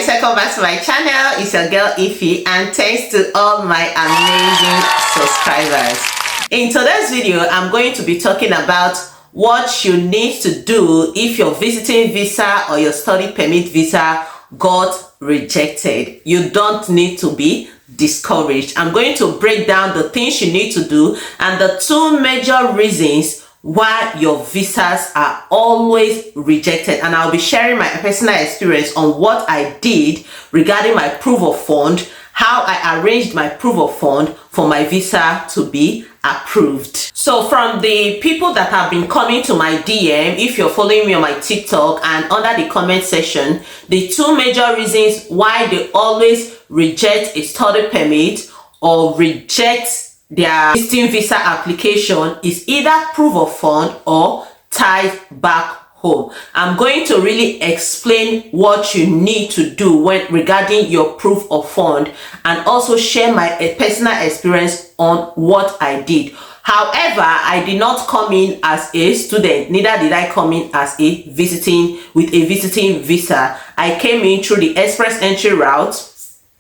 guys, welcome back to my channel. It's your girl Ify, and thanks to all my amazing subscribers. In today's video, I'm going to be talking about what you need to do if your visiting visa or your study permit visa got rejected. You don't need to be discouraged. I'm going to break down the things you need to do and the two major reasons why your visas are always rejected, and I'll be sharing my personal experience on what I did regarding my proof of fund, how I arranged my proof of fund for my visa to be approved. So from the people that have been coming to my DM, if you're following me on my TikTok and under the comment section, the two major reasons why they always reject a study permit or reject their visiting visa application is either proof of fund or tied back home. I'm going to really explain what you need to do when regarding your proof of fund, and also share my personal experience on what I did. However, I did not come in as a student, neither did I come in as a visiting visa. I came in through the express entry route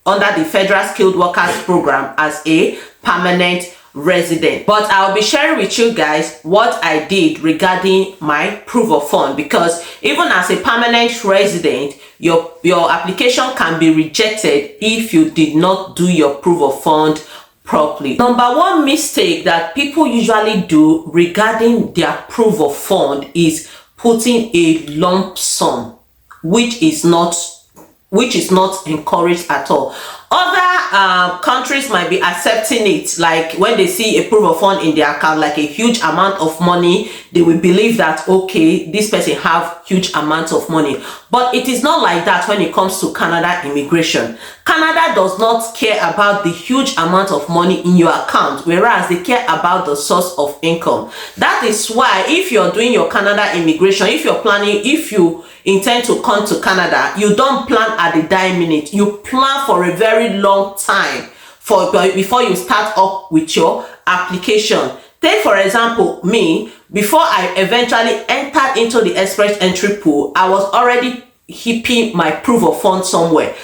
under the Federal Skilled Workers Program as a permanent resident. But I'll be sharing with you guys what I did regarding my proof of fund, because even as a permanent resident, your application can be rejected if you did not do your proof of fund properly. Number one mistake that people usually do regarding their proof of fund is putting a lump sum, which is not encouraged at all. Other countries might be accepting it, like when they see a proof of fund in their account, like a huge amount of money, they will believe that, okay, this person have huge amounts of money. But it is not like that when it comes to Canada immigration. Canada does not care about the huge amount of money in your account, whereas they care about the source of income. That is why if you're doing your Canada immigration, if you intend to come to Canada, you don't plan at the dying minute. You plan for a very long time before you start up with your application. Take for example me, before I eventually entered into the express entry pool, I was already keeping my proof of fund somewhere.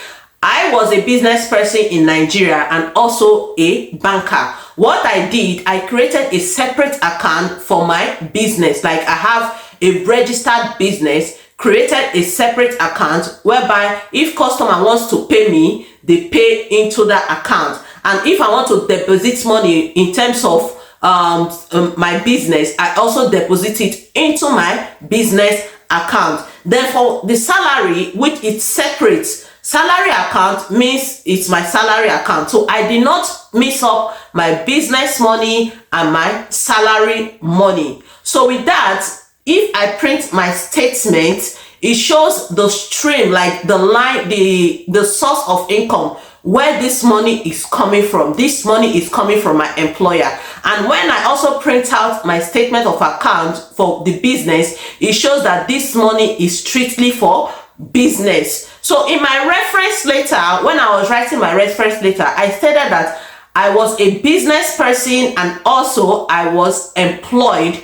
I was a business person in Nigeria and also a banker. What I did, I created a separate account for my business. Like I have a registered business, created a separate account whereby if customer wants to pay me, they pay into that account. And if I want to deposit money in terms of my business, I also deposit it into my business account. Therefore, the salary, which is separate, salary account means it's my salary account. So I did not mix up my business money and my salary money. So with that, if I print my statement, it shows the stream, like the line, the source of income, where this money is coming from. This money is coming from my employer. And when I also print out my statement of account for the business, it shows that this money is strictly for business. So in my reference letter, when I was writing my reference letter, I stated that I was a business person and also I was employed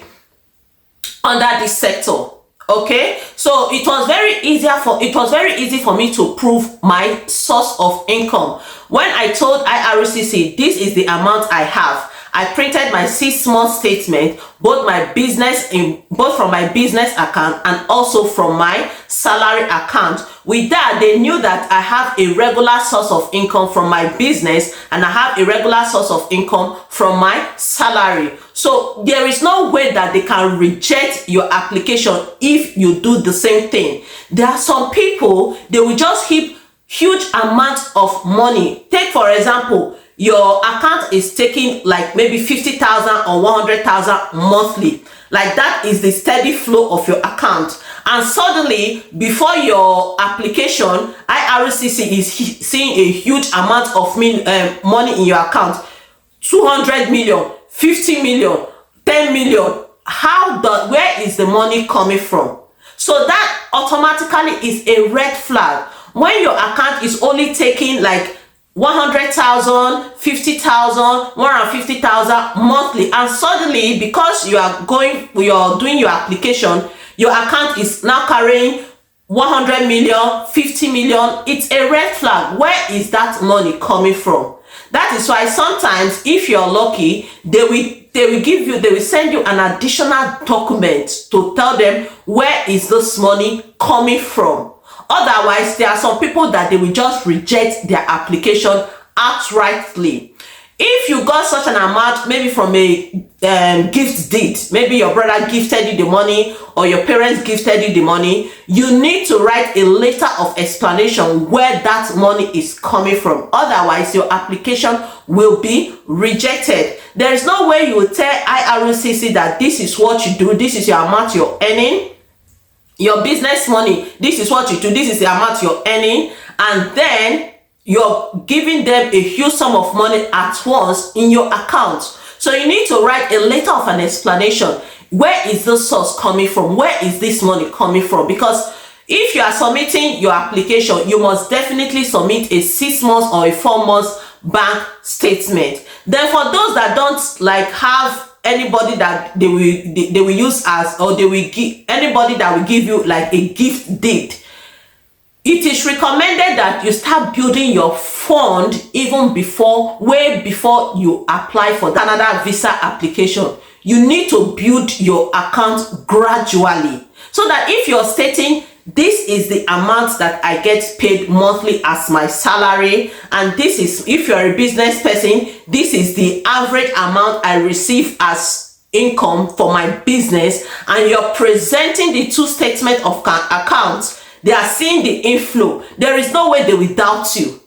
under this sector. Okay, so it was very easy for me to prove my source of income. When I told IRCC this is the amount I have, I printed my 6-month statement, both from my business account and also from my salary account. With that, they knew that I have a regular source of income from my business and I have a regular source of income from my salary. So there is no way that they can reject your application if you do the same thing. There are some people, they will just heap huge amounts of money. Take for example, your account is taking like maybe 50,000 or 100,000 monthly. Like that is the steady flow of your account. And suddenly, before your application, IRCC is seeing a huge amount of money in your account. 200 million, 50 million, 10 million. Where is the money coming from? So that automatically is a red flag. When your account is only taking like 100,000, 50,000, 150,000 monthly, and suddenly because you are doing your application, your account is now carrying 100 million, 50 million, it's a red flag. Where is that money coming from? That is why sometimes if you're lucky, they will send you an additional document to tell them where is this money coming from. Otherwise, there are some people that they will just reject their application outrightly. If you got such an amount, maybe from a gift deed, maybe your brother gifted you the money or your parents gifted you the money, you need to write a letter of explanation where that money is coming from. Otherwise, your application will be rejected. There is no way you will tell IRCC that this is what you do, this is your amount you're earning, your business money, this is what you do, this is the amount you're earning, and then you're giving them a huge sum of money at once in your account. So you need to write a letter of an explanation. Where is the source coming from? Where is this money coming from? Because if you are submitting your application, you must definitely submit a 6 months or a 4 months bank statement. Then for those that don't like have anybody that they will use as, or they will give anybody that will give you like a gift deed, it is recommended that you start building your fund even before, way before you apply for the Canada visa application. You need to build your account gradually, so that if you're stating this is the amount that I get paid monthly as my salary, and this is, if you're a business person, this is the average amount I receive as income for my business, and you're presenting the 2 statements of accounts, they are seeing the inflow. There is no way they will doubt you.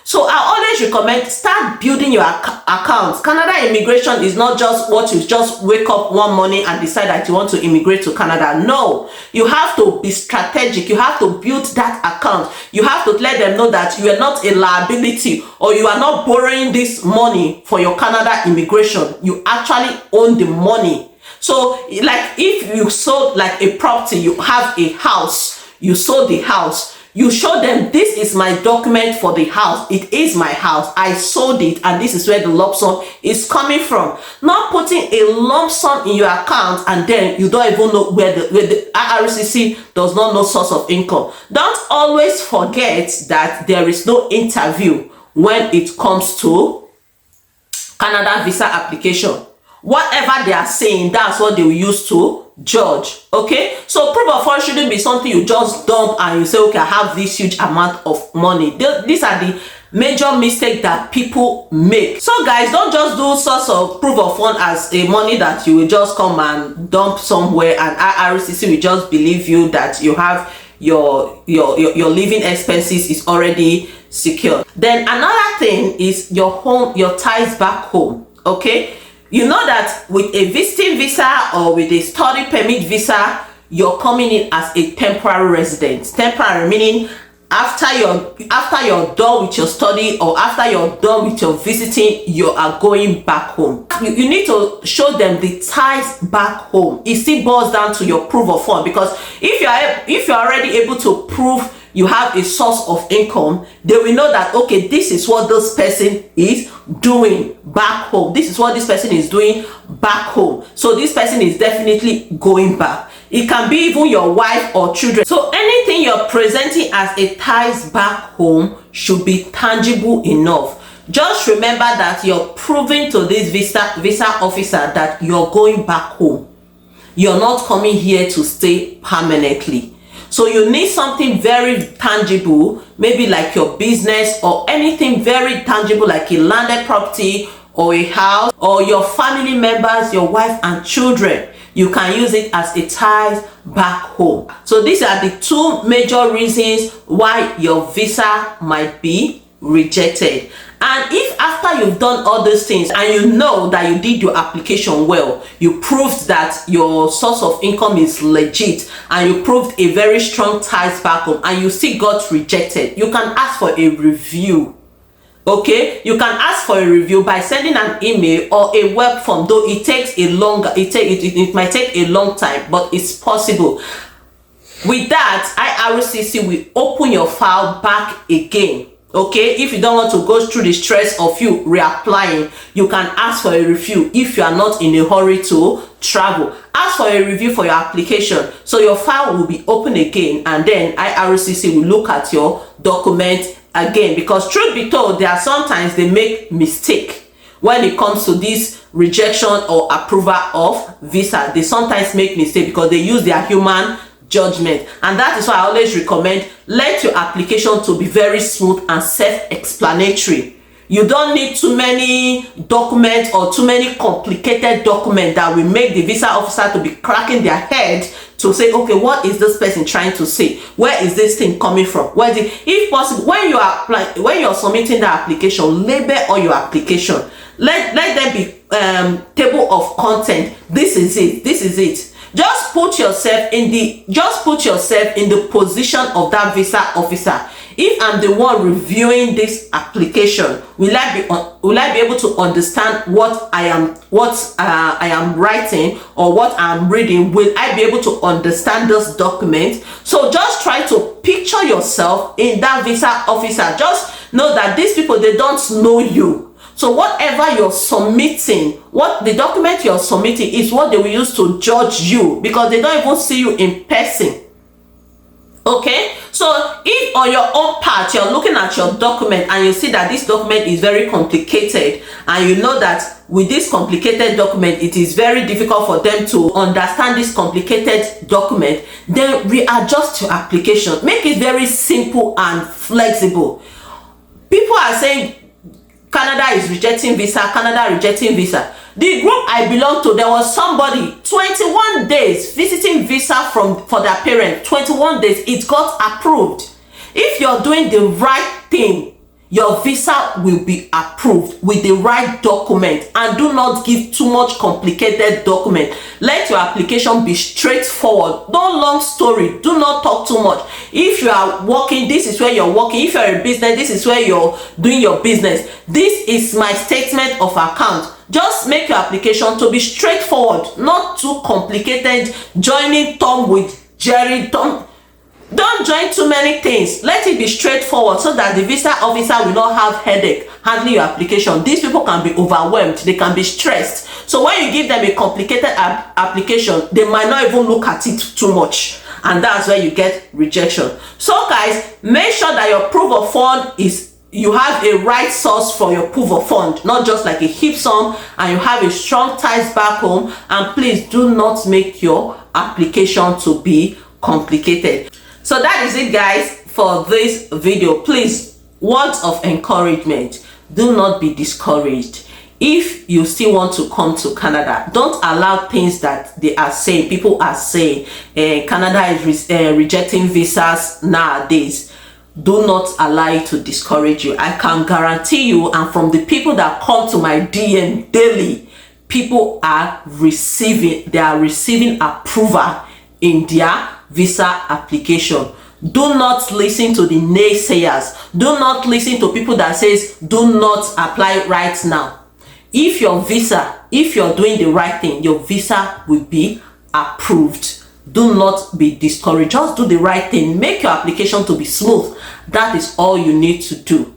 So I always recommend start building your accounts. Canada immigration is not just what you just wake up one morning and decide that you want to immigrate to Canada. No, you have to be strategic. You have to build that account. You have to let them know that you are not a liability, or you are not borrowing this money for your Canada immigration. You actually own the money. So like if you sold like a property, you have a house, you sold the house, you show them this is my document for the house, it is my house, I sold it, and this is where the lump sum is coming from. Not putting a lump sum in your account and then you don't even know where the IRCC does not know source of income. Don't always forget that there is no interview when it comes to Canada visa application. Whatever they are saying, that's what they will use to judge. Okay, so proof of funds shouldn't be something you just dump and you say, okay, I have this huge amount of money. These are the major mistake that people make. So guys, don't just do source of proof of fund as a money that you will just come and dump somewhere and IRCC will just believe you that you have your living expenses is already secure. Then another thing is your home, your ties back home. Okay, you know that with a visiting visa or with a study permit visa, you're coming in as a temporary resident. Temporary meaning after you're done with your study or after you're done with your visiting, you are going back home. You need to show them the ties back home. It still boils down to your proof of fund, because if you're already able to prove you have a source of income, they will know that, okay, this is what this person is doing back home. This is what this person is doing back home. So this person is definitely going back. It can be even your wife or children. So anything you're presenting as a ties back home should be tangible enough. Just remember that you're proving to this visa officer that you're going back home. You're not coming here to stay permanently. So you need something very tangible, maybe like your business or anything very tangible like a landed property or a house or your family members, your wife and children. You can use it as a ties back home. So these are the 2 major reasons why your visa might be rejected. And if after you've done all those things and you know that you did your application well, you proved that your source of income is legit, and you proved a very strong ties back home, and you still got rejected, you can ask for a review. Okay, you can ask for a review by sending an email or a web form, though it takes a longer, it might take a long time, but it's possible. With that, IRCC will open your file back again. Okay, if you don't want to go through the stress of you reapplying, you can ask for a review. If you are not in a hurry to travel, ask for a review for your application, so your file will be open again, and then IRCC will look at your document again. Because truth be told, there are sometimes they make mistake when it comes to this rejection or approval of visa. They sometimes make mistake because they use their human judgment, and that is why I always recommend, let your application to be very smooth and self-explanatory. You don't need too many documents or too many complicated documents that will make the visa officer to be cracking their head to say, okay, what is this person trying to say? Where is this thing coming from? Where is it? If possible, when you are applying, when you're submitting the application, label all your application. Let there be table of content. This is it. This is it. Just put yourself in the position of that visa officer. If I'm the one reviewing this application, will I be able to understand what I am writing or what I'm reading? Will I be able to understand this document? So just try to picture yourself in that visa officer. Just know that these people, they don't know you. So whatever you're submitting, what the document you're submitting is what they will use to judge you, because they don't even see you in person. Okay, so if on your own part you're looking at your document and you see that this document is very complicated, and you know that with this complicated document it is very difficult for them to understand this complicated document, then readjust your application. Make it very simple and flexible. People are saying Canada is rejecting visa, Canada rejecting visa. The group I belong to, there was somebody 21 days visiting visa for their parent. 21 days, it got approved. If you're doing the right thing, your visa will be approved with the right document. And do not give too much complicated document. Let your application be straightforward. No long story. Do not talk too much. If you are working, this is where you're working. If you're a business, this is where you're doing your business. This is my statement of account. Just make your application to be straightforward, not too complicated. Joining Tom with Jerry, Tom. Don't join too many things. Let it be straightforward so that the visa officer will not have headache handling your application. These people can be overwhelmed. They can be stressed. So when you give them a complicated application, they might not even look at it too much. And that's where you get rejection. So guys, make sure that your proof of fund is, you have a right source for your proof of fund, not just like a hip sum, and you have a strong ties back home. And please do not make your application to be complicated. So that is it, guys, for this video. Please, words of encouragement. Do not be discouraged. If you still want to come to Canada, don't allow things that they are saying, people are saying, Canada is rejecting visas nowadays. Do not allow it to discourage you. I can guarantee you, and from the people that come to my DM daily, people are receiving approval in their visa application. Do not listen to the naysayers. Do not listen to people that says do not apply right now. If your visa, if you're doing the right thing, your visa will be approved. Do not be discouraged. Just do the right thing. Make your application to be smooth. That is all you need to do.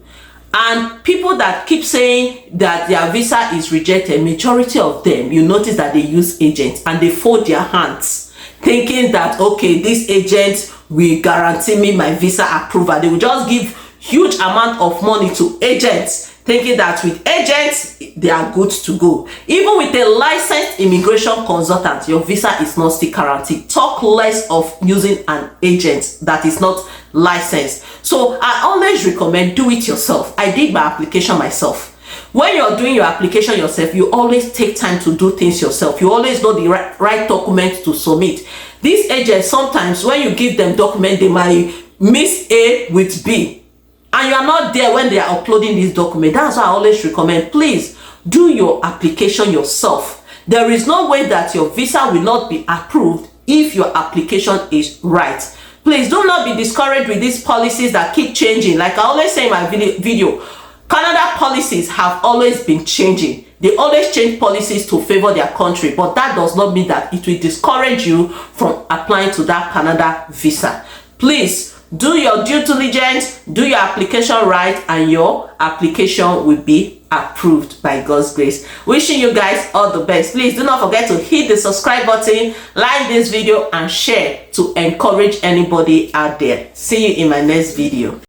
And people that keep saying that their visa is rejected, majority of them, you notice that they use agents and they fold their hands, thinking that, okay, this agent will guarantee me my visa approval. They will just give huge amount of money to agents, thinking that with agents, they are good to go. Even with a licensed immigration consultant, your visa is not still guaranteed. Talk less of using an agent that is not licensed. So I always recommend do it yourself. I did my application myself. When you're doing your application yourself, you always take time to do things yourself. You always know the right documents to submit. These agents, sometimes when you give them documents, they might miss A with B, and you are not there when they are uploading this document. That's why I always recommend, please do your application yourself. There is no way that your visa will not be approved if your application is right. Please do not be discouraged with these policies that keep changing. Like I always say in my video, Canada policies have always been changing. They always change policies to favor their country, but that does not mean that it will discourage you from applying to that Canada visa. Please do your due diligence, do your application right, and your application will be approved by God's grace. Wishing you guys all the best. Please do not forget to hit the subscribe button, like this video, and share to encourage anybody out there. See you in my next video.